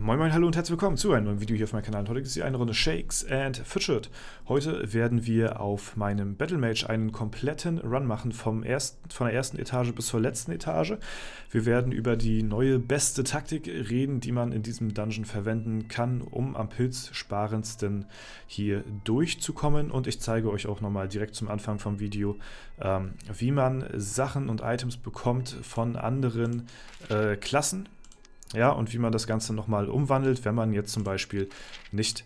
Moin Moin, hallo und herzlich willkommen zu einem neuen Video hier auf meinem Kanal. Heute ist hier eine Runde Shakes and Fidget. Heute werden wir auf meinem Battlemage einen kompletten Run machen, von der ersten Etage bis zur letzten Etage. Wir werden über die neue beste Taktik reden, die man in diesem Dungeon verwenden kann, um am pilzsparendsten hier durchzukommen. Und ich zeige euch auch nochmal direkt zum Anfang vom Video, wie man Sachen und Items bekommt von anderen Klassen. Ja, und wie man das Ganze nochmal umwandelt, wenn man jetzt zum Beispiel nicht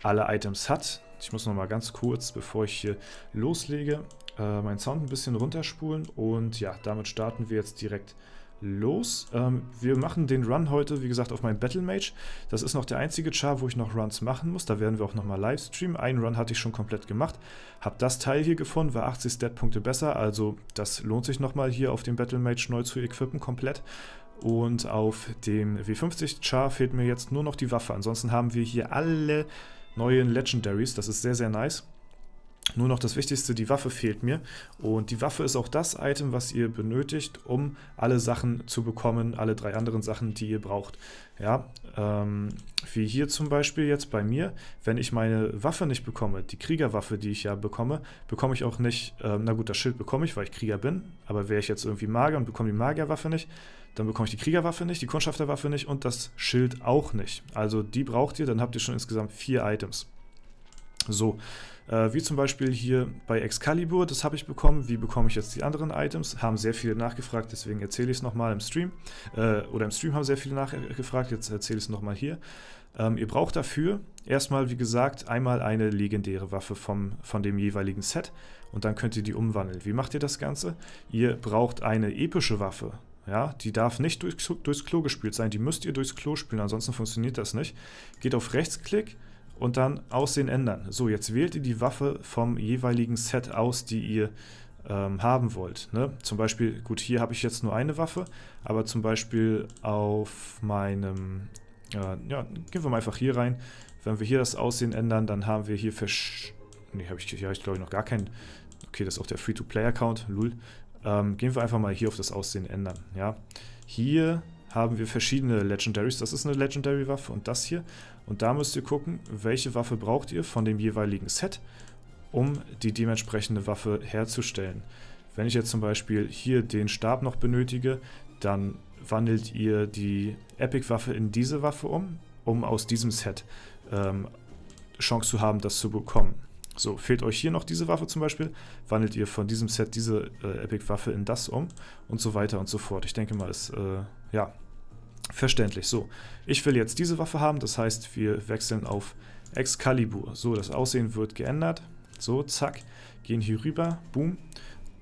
alle Items hat. Ich muss nochmal ganz kurz, bevor ich hier loslege, meinen Sound ein bisschen runterspulen. Und ja, damit starten wir jetzt direkt los. Wir machen den Run heute, wie gesagt, auf meinem Battlemage. Das ist noch der einzige Char, wo ich noch Runs machen muss. Da werden wir auch nochmal live streamen. Einen Run hatte ich schon komplett gemacht. Habe das Teil hier gefunden, war 80 Stat-Punkte besser. Also das lohnt sich nochmal hier auf dem Battlemage neu zu equippen komplett. Und auf dem W50 Char fehlt mir jetzt nur noch die Waffe. Ansonsten haben wir hier alle neuen Legendaries. Das ist sehr, sehr nice. Nur noch das Wichtigste, die Waffe fehlt mir. Und die Waffe ist auch das Item, was ihr benötigt, um alle Sachen zu bekommen, alle drei anderen Sachen, die ihr braucht. Ja, wie hier zum Beispiel jetzt bei mir, wenn ich meine Waffe nicht bekomme, die Kriegerwaffe, die ich ja bekomme, bekomme ich auch nicht, na gut, das Schild bekomme ich, weil ich Krieger bin, aber wäre ich jetzt irgendwie Magier und bekomme die Magierwaffe nicht, dann bekomme ich die Kriegerwaffe nicht, die Kundschafterwaffe nicht und das Schild auch nicht. Also die braucht ihr, dann habt ihr schon insgesamt 4 Items. So, wie zum Beispiel hier bei Excalibur, das habe ich bekommen. Wie bekomme ich jetzt die anderen Items? Haben sehr viele nachgefragt, deswegen erzähle ich es nochmal im Stream. Oder im Stream haben sehr viele nachgefragt, jetzt erzähle ich es nochmal hier. Ihr braucht dafür erstmal, wie gesagt, einmal eine legendäre Waffe von dem jeweiligen Set und dann könnt ihr die umwandeln. Wie macht ihr das Ganze? Ihr braucht eine epische Waffe. Ja, die darf nicht durchs Klo gespült sein, die müsst ihr durchs Klo spülen, ansonsten funktioniert das nicht. Geht auf Rechtsklick und dann Aussehen ändern. So, jetzt wählt ihr die Waffe vom jeweiligen Set aus, die ihr haben wollt. Ne? Zum Beispiel, gut, hier habe ich jetzt nur eine Waffe, aber zum Beispiel auf meinem, ja, gehen wir mal einfach hier rein. Wenn wir hier das Aussehen ändern, dann haben wir hier hier habe ich glaube ich noch gar keinen, okay, das ist auch der Free-to-Play-Account, lul. Gehen wir einfach mal hier auf das Aussehen ändern. Ja? Hier haben wir verschiedene Legendaries. Das ist eine Legendary-Waffe und das hier. Und da müsst ihr gucken, welche Waffe braucht ihr von dem jeweiligen Set, um die dementsprechende Waffe herzustellen. Wenn ich jetzt zum Beispiel hier den Stab noch benötige, dann wandelt ihr die Epic-Waffe in diese Waffe um aus diesem Set Chance zu haben, das zu bekommen. So, fehlt euch hier noch diese Waffe zum Beispiel, wandelt ihr von diesem Set diese Epic-Waffe in das und so weiter und so fort. Ich denke mal, ist, ja, verständlich. So, ich will jetzt diese Waffe haben, das heißt, wir wechseln auf Excalibur. So, das Aussehen wird geändert. So, zack, gehen hier rüber, boom.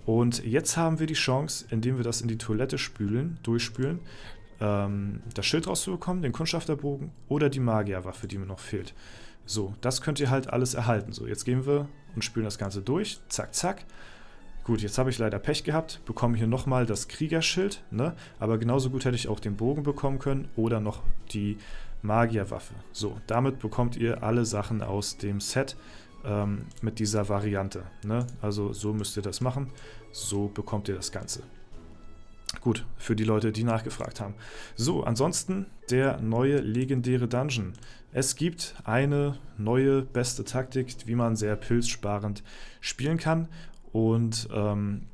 Und jetzt haben wir die Chance, indem wir das in die Toilette durchspülen, das Schild rauszubekommen, den Kundschafterbogen oder die Magierwaffe, die mir noch fehlt. So, das könnt ihr halt alles erhalten. So, jetzt gehen wir und spülen das Ganze durch. Zack, zack. Gut, jetzt habe ich leider Pech gehabt, bekomme hier nochmal das Kriegerschild, ne? Aber genauso gut hätte ich auch den Bogen bekommen können oder noch die Magierwaffe. So, damit bekommt ihr alle Sachen aus dem Set mit dieser Variante, ne? Also so müsst ihr das machen, so bekommt ihr das Ganze. Gut, für die Leute, die nachgefragt haben. So, ansonsten der neue legendäre Dungeon. Es gibt eine neue beste Taktik, wie man sehr pilzsparend spielen kann. Und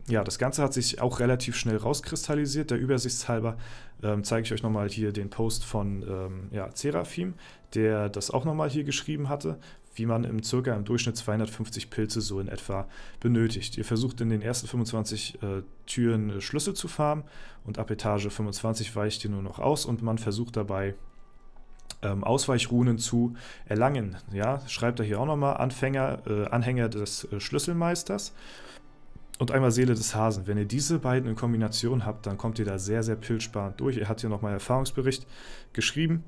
ja, das Ganze hat sich auch relativ schnell rauskristallisiert. Der Übersichtshalber zeige ich euch nochmal hier den Post von Seraphim, der das auch nochmal hier geschrieben hatte, wie man im Durchschnitt 250 Pilze so in etwa benötigt. Ihr versucht in den ersten 25 Türen Schlüssel zu farmen und ab Etage 25 weicht ihr nur noch aus und man versucht dabei Ausweichrunen zu erlangen. Ja, schreibt er hier auch nochmal Anhänger des Schlüsselmeisters und einmal Seele des Hasen. Wenn ihr diese beiden in Kombination habt, dann kommt ihr da sehr, sehr pilzsparend durch. Er hat hier nochmal Erfahrungsbericht geschrieben.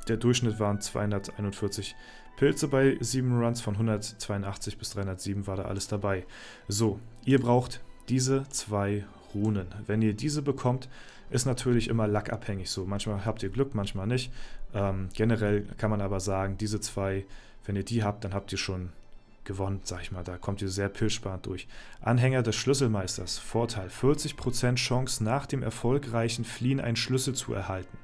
Der Durchschnitt waren 241 Pilze bei 7 Runs, von 182 bis 307 war da alles dabei. So, ihr braucht diese 2 Runen. Wenn ihr diese bekommt, ist natürlich immer lackabhängig so. Manchmal habt ihr Glück, manchmal nicht. Generell kann man aber sagen, diese 2, wenn ihr die habt, dann habt ihr schon gewonnen, sag ich mal. Da kommt ihr sehr pilzsparend durch. Anhänger des Schlüsselmeisters. Vorteil: 40% Chance nach dem erfolgreichen Fliehen einen Schlüssel zu erhalten.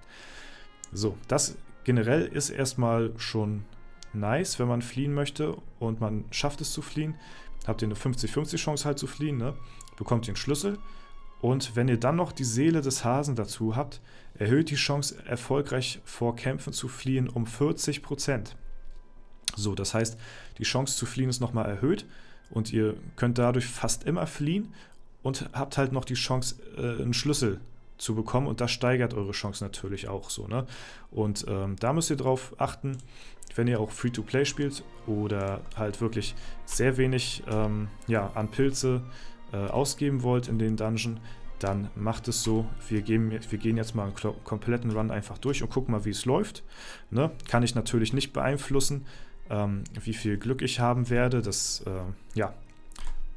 So, das generell ist erstmal schon nice, wenn man fliehen möchte und man schafft es zu fliehen. Habt ihr eine 50-50 Chance halt zu fliehen, ne? Bekommt ihr einen Schlüssel. Und wenn ihr dann noch die Seele des Hasen dazu habt, erhöht die Chance, erfolgreich vor Kämpfen zu fliehen um 40%. So, das heißt, die Chance zu fliehen ist nochmal erhöht und ihr könnt dadurch fast immer fliehen und habt halt noch die Chance, einen Schlüssel zu bekommen, und das steigert eure Chance natürlich auch so, ne? Und da müsst ihr drauf achten, wenn ihr auch Free-to-Play spielt oder halt wirklich sehr wenig an Pilze ausgeben wollt in den Dungeon, dann macht es so, wir gehen jetzt mal einen kompletten Run einfach durch und gucken mal, wie es läuft. Ne? Kann ich natürlich nicht beeinflussen, wie viel Glück ich haben werde. Das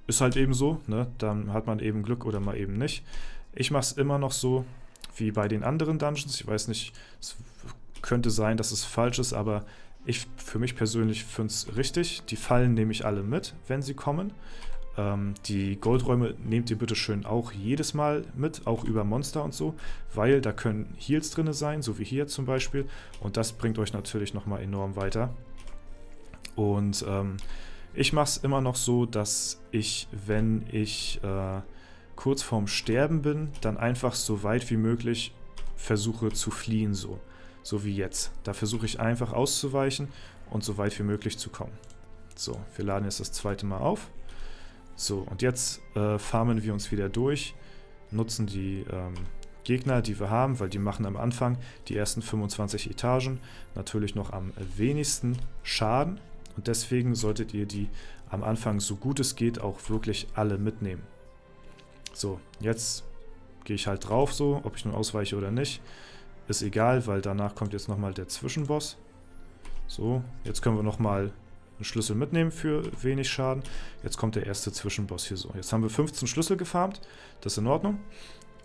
ist halt eben so. Ne? Dann hat man eben Glück oder mal eben nicht. Ich mache es immer noch so wie bei den anderen Dungeons. Ich weiß nicht, es könnte sein, dass es falsch ist, aber für mich persönlich finde es richtig. Die Fallen nehme ich alle mit, wenn sie kommen. Die Goldräume nehmt ihr bitte schön auch jedes Mal mit, auch über Monster und so, weil da können Heals drin sein, so wie hier zum Beispiel, und das bringt euch natürlich nochmal enorm weiter. Und ich mache es immer noch so, dass ich, wenn ich kurz vorm Sterben bin, dann einfach so weit wie möglich versuche zu fliehen, so wie jetzt. Da versuche ich einfach auszuweichen und so weit wie möglich zu kommen. So, wir laden jetzt das zweite Mal auf. So, und jetzt farmen wir uns wieder durch, nutzen die Gegner, die wir haben, weil die machen am Anfang die ersten 25 Etagen natürlich noch am wenigsten Schaden, und deswegen solltet ihr die am Anfang, so gut es geht, auch wirklich alle mitnehmen. So, jetzt gehe ich halt drauf, so, ob ich nun ausweiche oder nicht, ist egal, weil danach kommt jetzt nochmal der Zwischenboss. So, jetzt können wir nochmal einen Schlüssel mitnehmen für wenig Schaden. Jetzt kommt der erste Zwischenboss hier so. Jetzt haben wir 15 Schlüssel gefarmt, das ist in Ordnung.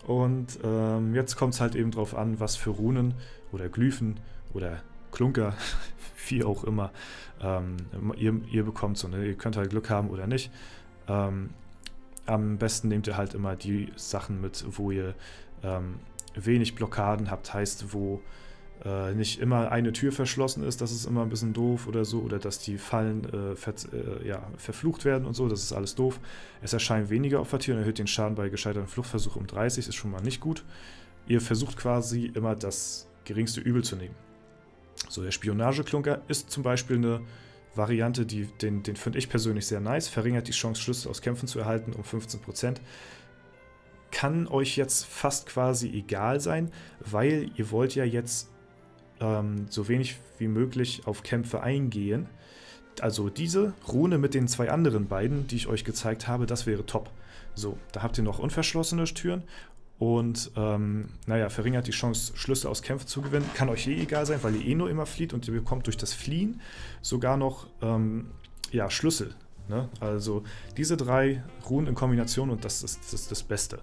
Und jetzt kommt es halt eben drauf an, was für Runen oder Glyphen oder Klunker, wie auch immer, ihr bekommt. So, ne? Ihr könnt halt Glück haben oder nicht. Am besten nehmt ihr halt immer die Sachen mit, wo ihr wenig Blockaden habt, heißt, wo nicht immer eine Tür verschlossen ist, das ist immer ein bisschen doof oder so, oder dass die Fallen verflucht werden und so, das ist alles doof. Es erscheinen weniger Opfertiere und erhöht den Schaden bei gescheiterten Fluchtversuchen um 30, ist schon mal nicht gut. Ihr versucht quasi immer das geringste Übel zu nehmen. So, der Spionageklunker ist zum Beispiel eine Variante, den finde ich persönlich sehr nice, verringert die Chance, Schlüssel aus Kämpfen zu erhalten um 15%. Kann euch jetzt fast quasi egal sein, weil ihr wollt ja jetzt so wenig wie möglich auf Kämpfe eingehen. Also diese Rune mit den zwei anderen beiden, die ich euch gezeigt habe, das wäre top. So, da habt ihr noch unverschlossene Türen und verringert die Chance, Schlüssel aus Kämpfen zu gewinnen. Kann euch egal sein, weil ihr nur immer flieht, und ihr bekommt durch das Fliehen sogar noch Schlüssel. Ne? Also diese drei Runen in Kombination, und das ist das Beste.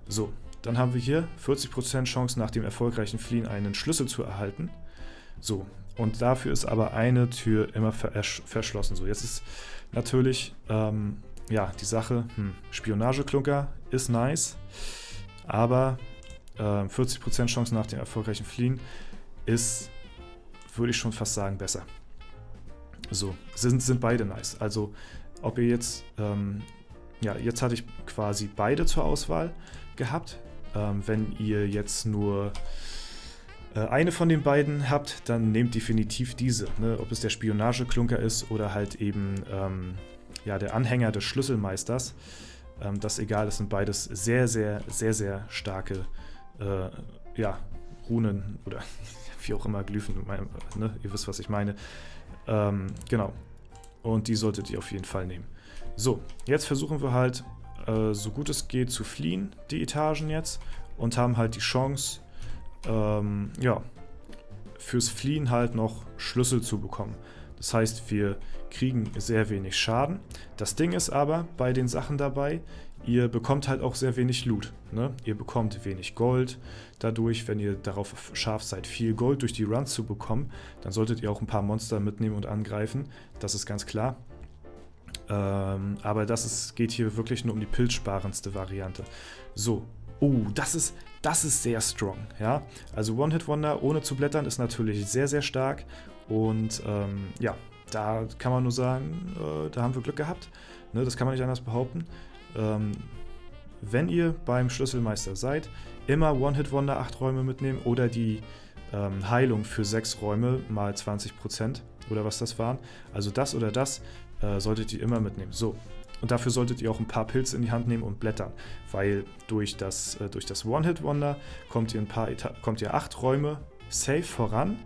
So, dann haben wir hier 40% Chance, nach dem erfolgreichen Fliehen einen Schlüssel zu erhalten. So, und dafür ist aber eine Tür immer verschlossen. So, jetzt ist natürlich die Sache, Spionageklunker ist nice, aber 40% Chance nach dem erfolgreichen Fliehen ist, würde ich schon fast sagen, besser. So, sind beide nice. Also, ob ihr jetzt, jetzt hatte ich quasi beide zur Auswahl gehabt. Wenn ihr jetzt nur eine von den beiden habt, dann nehmt definitiv diese. Ne? Ob es der Spionageklunker ist oder halt eben der Anhänger des Schlüsselmeisters. Das ist egal, das sind beides sehr, sehr, sehr, sehr starke Runen oder wie auch immer, Glyphen. Ne? Ihr wisst, was ich meine. Genau. Und die solltet ihr auf jeden Fall nehmen. So, jetzt versuchen wir halt, so gut es geht, zu fliehen, die Etagen jetzt, und haben halt die Chance, fürs Fliehen halt noch Schlüssel zu bekommen. Das heißt, wir kriegen sehr wenig Schaden. Das Ding ist aber bei den Sachen dabei, ihr bekommt halt auch sehr wenig Loot. Ne? Ihr bekommt wenig Gold. Dadurch, wenn ihr darauf scharf seid, viel Gold durch die Runs zu bekommen, dann solltet ihr auch ein paar Monster mitnehmen und angreifen. Das ist ganz klar. Aber geht hier wirklich nur um die pilzsparendste Variante. So, das ist sehr strong, ja. Also One-Hit-Wonder ohne zu blättern ist natürlich sehr, sehr stark. Und ja, da kann man nur sagen, da haben wir Glück gehabt. Ne, das kann man nicht anders behaupten. Wenn ihr beim Schlüsselmeister seid, immer One-Hit-Wonder 8 Räume mitnehmen oder die Heilung für 6 Räume mal 20% oder was das waren. Also das oder das solltet ihr immer mitnehmen. So, und dafür solltet ihr auch ein paar Pilze in die Hand nehmen und blättern, weil durch das One-Hit-Wonder kommt ihr 8 Räume safe voran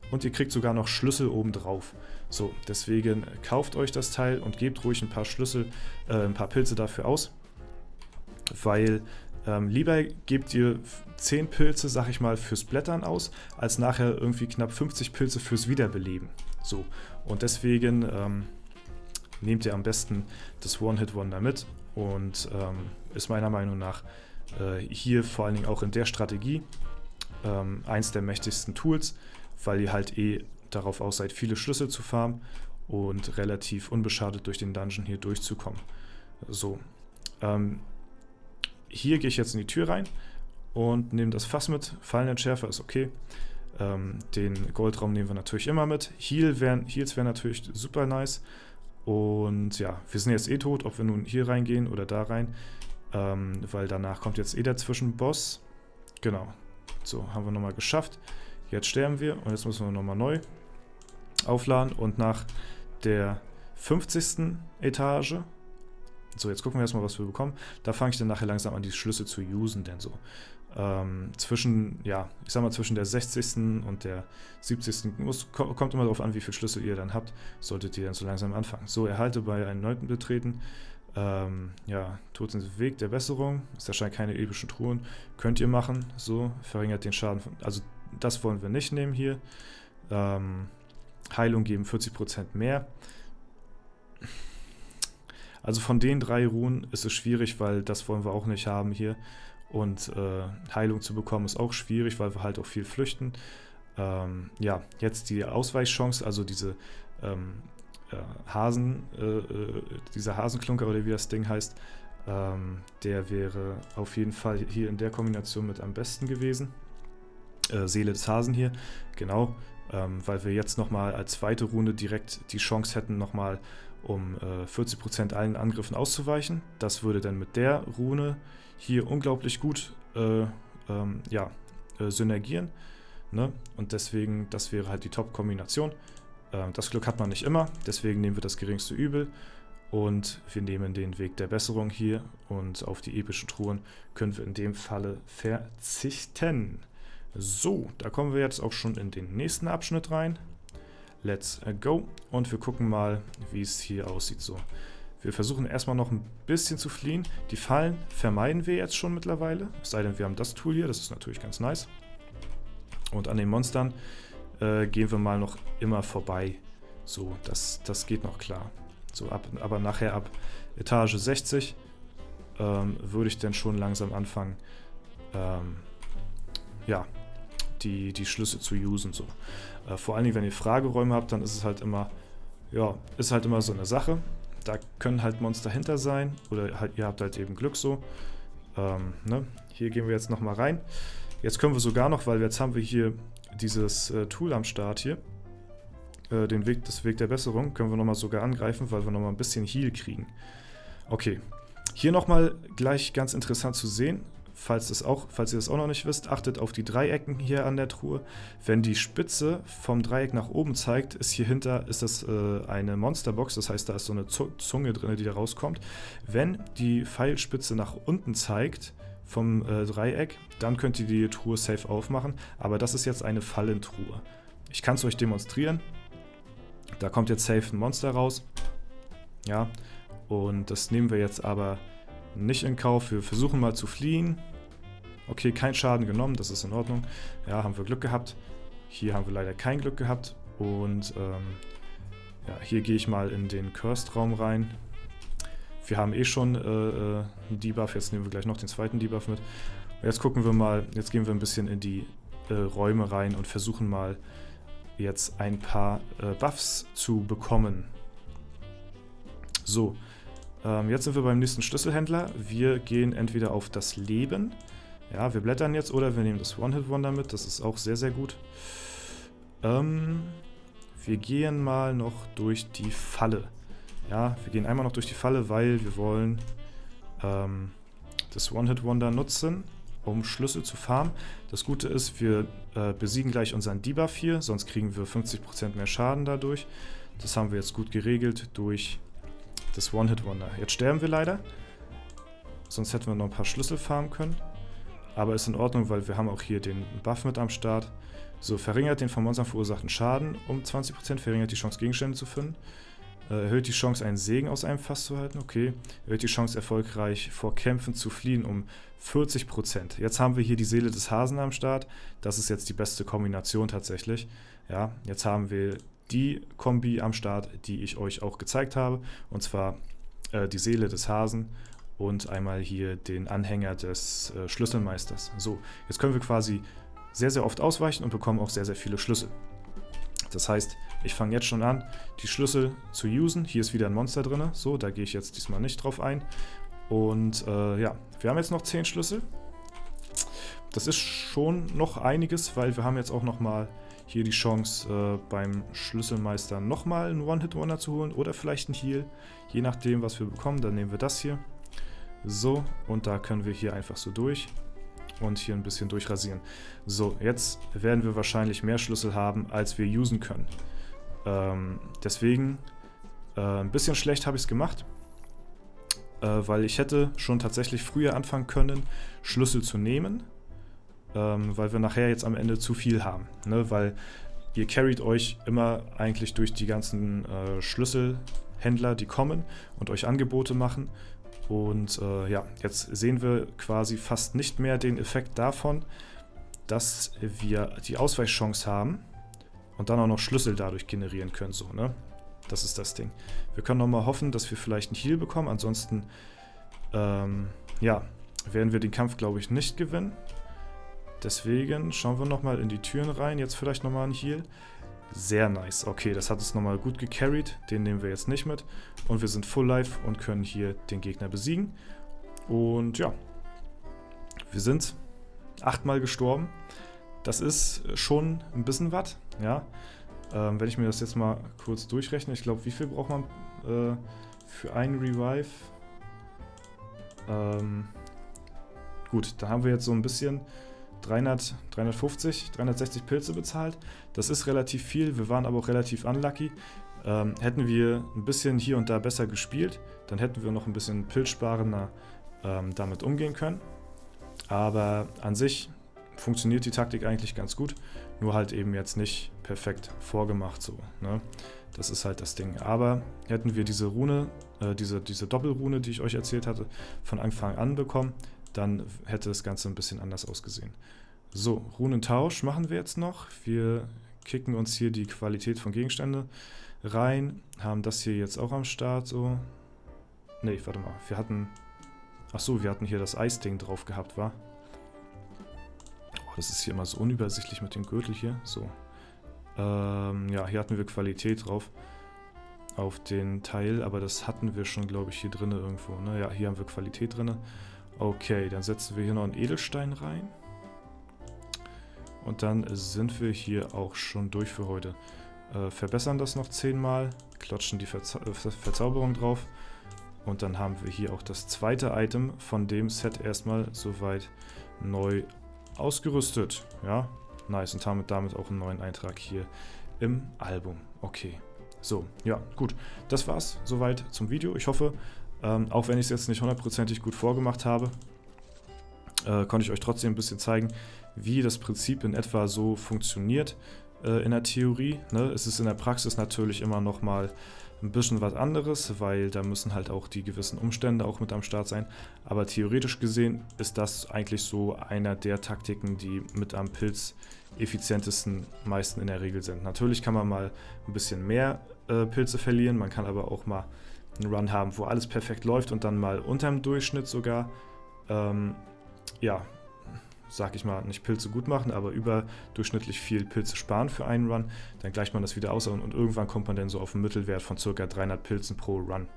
und ihr kriegt sogar noch Schlüssel obendrauf. So, deswegen kauft euch das Teil und gebt ruhig ein paar Pilze dafür aus, weil lieber gebt ihr 10 Pilze, sag ich mal, fürs Blättern aus, als nachher irgendwie knapp 50 Pilze fürs Wiederbeleben. So, und deswegen nehmt ihr am besten das One-Hit-Wonder mit und ist meiner Meinung nach hier vor allen Dingen auch in der Strategie eins der mächtigsten Tools, weil ihr halt darauf aus seid, viele Schlüssel zu farmen und relativ unbeschadet durch den Dungeon hier durchzukommen. So, hier gehe ich jetzt in die Tür rein und nehme das Fass mit. Fallenentschärfer ist okay. Den Goldraum nehmen wir natürlich immer mit. Heals wären natürlich super nice. Und ja, wir sind jetzt tot, ob wir nun hier reingehen oder da rein. Weil danach kommt jetzt der Zwischenboss. Genau. So, haben wir nochmal geschafft. Jetzt sterben wir und jetzt müssen wir nochmal neu aufladen. Und nach der 50. Etage... So, jetzt gucken wir erstmal, was wir bekommen. Da fange ich dann nachher langsam an, die Schlüssel zu usen, denn so. Zwischen der 60. und der 70. Kommt immer darauf an, wie viele Schlüssel ihr dann habt, solltet ihr dann so langsam anfangen. So, erhalte bei einem neunten Betreten. Tod in den Weg der Besserung. Es erscheinen keine epischen Truhen. Könnt ihr machen. So, verringert den Schaden. Also, das wollen wir nicht nehmen hier. Heilung geben 40% mehr. Also von den 3 Runen ist es schwierig, weil das wollen wir auch nicht haben hier. Und Heilung zu bekommen ist auch schwierig, weil wir halt auch viel flüchten. Jetzt die Ausweichchance, also diese dieser Hasenklunker oder wie das Ding heißt, der wäre auf jeden Fall hier in der Kombination mit am besten gewesen. Seele des Hasen hier, genau, weil wir jetzt nochmal als zweite Rune direkt die Chance hätten, nochmal um 40% allen Angriffen auszuweichen. Das würde dann mit der Rune hier unglaublich gut synergieren. Ne? Und deswegen, das wäre halt die Top-Kombination. Das Glück hat man nicht immer, deswegen nehmen wir das geringste Übel. Und wir nehmen den Weg der Besserung hier und auf die epischen Truhen können wir in dem Falle verzichten. So, da kommen wir jetzt auch schon in den nächsten Abschnitt rein. Let's go. Und wir gucken mal, wie es hier aussieht. So, wir versuchen erstmal noch ein bisschen zu fliehen. Die Fallen vermeiden wir jetzt schon mittlerweile. Es sei denn, wir haben das Tool hier. Das ist natürlich ganz nice. Und an den Monstern gehen wir mal noch immer vorbei. So, das geht noch klar. So, aber nachher ab Etage 60 würde ich dann schon langsam anfangen, die Schlüssel zu usen. So. Vor allen Dingen, wenn ihr Frageräume habt, dann ist es halt immer, so eine Sache. Da können halt Monster hinter sein oder halt, ihr habt halt eben Glück so. Hier gehen wir jetzt nochmal rein. Jetzt können wir sogar noch, weil jetzt haben wir hier dieses Tool am Start hier, das Weg der Besserung, können wir nochmal sogar angreifen, weil wir nochmal ein bisschen Heal kriegen. Okay, hier nochmal gleich ganz interessant zu sehen, falls ihr das auch noch nicht wisst, achtet auf die Dreiecken hier an der Truhe. Wenn die Spitze vom Dreieck nach oben zeigt, ist das eine Monsterbox, das heißt, da ist so eine Zunge drin, die da rauskommt. Wenn die Pfeilspitze nach unten zeigt, vom Dreieck, dann könnt ihr die Truhe safe aufmachen, aber das ist jetzt eine Fallentruhe. Ich kann es euch demonstrieren. Da kommt jetzt safe ein Monster raus. Ja, und das nehmen wir jetzt aber nicht in Kauf. Wir versuchen mal zu fliehen. Okay, kein Schaden genommen, das ist in Ordnung. Ja, haben wir Glück gehabt. Hier haben wir leider kein Glück gehabt. Und hier gehe ich mal in den Cursed-Raum rein. Wir haben schon einen Debuff, jetzt nehmen wir gleich noch den zweiten Debuff mit. Und jetzt gucken wir mal, jetzt gehen wir ein bisschen in die Räume rein und versuchen mal jetzt ein paar Buffs zu bekommen. So, jetzt sind wir beim nächsten Schlüsselhändler. Wir gehen entweder auf das Leben. Ja, wir blättern jetzt oder wir nehmen das One-Hit-Wonder mit. Das ist auch sehr, sehr gut. Wir gehen mal noch durch die Falle. Ja, wir gehen einmal noch durch die Falle, weil wir wollen das One-Hit-Wonder nutzen, um Schlüssel zu farmen. Das Gute ist, wir besiegen gleich unseren Debuff hier, sonst kriegen wir 50% mehr Schaden dadurch. Das haben wir jetzt gut geregelt durch das One-Hit-Wonder. Jetzt sterben wir leider, sonst hätten wir noch ein paar Schlüssel farmen können. Aber ist in Ordnung, weil wir haben auch hier den Buff mit am Start. So, verringert den von Monstern verursachten Schaden um 20%, verringert die Chance, Gegenstände zu finden. Erhöht die Chance, einen Segen aus einem Fass zu halten. Okay. Erhöht die Chance, erfolgreich vor Kämpfen zu fliehen um 40%. Jetzt haben wir hier die Seele des Hasen am Start. Das ist jetzt die beste Kombination tatsächlich. Ja, jetzt haben wir die Kombi am Start, die ich euch auch gezeigt habe. Und zwar die Seele des Hasen und einmal hier den Anhänger des Schlüsselmeisters. So, jetzt können wir quasi sehr, sehr oft ausweichen und bekommen auch sehr, sehr viele Schlüssel. Das heißt, ich fange jetzt schon an, die Schlüssel zu usen. Hier ist wieder ein Monster drin. So, da gehe ich jetzt diesmal nicht drauf ein. Und ja, wir haben jetzt noch 10 Schlüssel. Das ist schon noch einiges, weil wir haben jetzt auch nochmal hier die Chance, beim Schlüsselmeister nochmal einen One-Hit-Wonder zu holen oder vielleicht einen Heal. Je nachdem, was wir bekommen, dann nehmen wir das hier. So, und da können wir hier einfach so durch. Und hier ein bisschen durchrasieren. So, jetzt werden wir wahrscheinlich mehr Schlüssel haben, als wir usen können. Deswegen, ein bisschen schlecht habe ich es gemacht, weil ich hätte schon tatsächlich früher anfangen können, Schlüssel zu nehmen, weil wir nachher jetzt am Ende zu viel haben. Ne? Weil ihr carryt euch immer eigentlich durch die ganzen Schlüsselhändler, die kommen und euch Angebote machen. Und ja, jetzt sehen wir quasi fast nicht mehr den Effekt davon, dass wir die Ausweichchance haben und dann auch noch Schlüssel dadurch generieren können. So, ne? Das ist das Ding. Wir können nochmal hoffen, dass wir vielleicht einen Heal bekommen. Ansonsten ja, werden wir den Kampf, glaube ich, nicht gewinnen. Deswegen schauen wir nochmal in die Türen rein. Jetzt vielleicht nochmal einen Heal. Sehr nice. Okay, das hat es nochmal gut gecarried. Den nehmen wir jetzt nicht mit. Und wir sind Full Life und können hier den Gegner besiegen. Und ja, wir sind 8-mal gestorben. Das ist schon ein bisschen was. Ja. Wenn ich mir das jetzt mal kurz durchrechne, ich glaube, wie viel braucht man für einen Revive? Gut, da haben wir jetzt so ein bisschen 350, 360 Pilze bezahlt. Das ist relativ viel, wir waren aber auch relativ unlucky. Hätten wir ein bisschen hier und da besser gespielt, dann hätten wir noch ein bisschen pilzsparender damit umgehen können. Aber an sich funktioniert die Taktik eigentlich ganz gut, nur halt eben jetzt nicht perfekt vorgemacht so. Ne? Das ist halt das Ding. Aber hätten wir diese Rune, diese Doppelrune, die ich euch erzählt hatte, von Anfang an bekommen, dann hätte das Ganze ein bisschen anders ausgesehen. So, Runentausch machen wir jetzt noch. Wir kicken uns hier die Qualität von Gegenständen rein, haben das hier jetzt auch am Start so. Ne, warte mal, wir hatten hier das Eisding drauf gehabt, wa? Oh, das ist hier immer so unübersichtlich mit dem Gürtel hier. So. Ja, hier hatten wir Qualität drauf auf den Teil, aber das hatten wir schon, glaube ich, hier drin irgendwo. Ne? Ja, hier haben wir Qualität drin. Okay, dann setzen wir hier noch einen Edelstein rein. Und dann sind wir hier auch schon durch für heute. Verbessern das noch 10-mal, klatschen die Verzauberung drauf. Und dann haben wir hier auch das zweite Item von dem Set erstmal soweit neu ausgerüstet. Ja, nice. Und haben damit auch einen neuen Eintrag hier im Album. Okay, so, ja, gut. Das war's soweit zum Video. Ich hoffe, auch wenn ich es jetzt nicht hundertprozentig gut vorgemacht habe, konnte ich euch trotzdem ein bisschen zeigen, wie das Prinzip in etwa so funktioniert in der Theorie. Ne? Es ist in der Praxis natürlich immer noch mal ein bisschen was anderes, weil da müssen halt auch die gewissen Umstände auch mit am Start sein. Aber theoretisch gesehen ist das eigentlich so einer der Taktiken, die mit am pilzeffizientesten meisten in der Regel sind. Natürlich kann man mal ein bisschen mehr Pilze verlieren, man kann aber auch mal einen Run haben, wo alles perfekt läuft und dann mal unterm Durchschnitt sogar, ja, sag ich mal, nicht Pilze gut machen, aber überdurchschnittlich viel Pilze sparen für einen Run. Dann gleicht man das wieder aus und irgendwann kommt man dann so auf einen Mittelwert von ca. 300 Pilzen pro Run.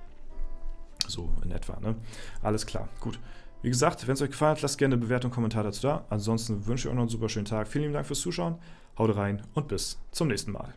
So in etwa, ne? Alles klar, gut. Wie gesagt, wenn es euch gefallen hat, lasst gerne eine Bewertung und Kommentar dazu da. Ansonsten wünsche ich euch noch einen super schönen Tag. Vielen lieben Dank fürs Zuschauen. Haut rein und bis zum nächsten Mal.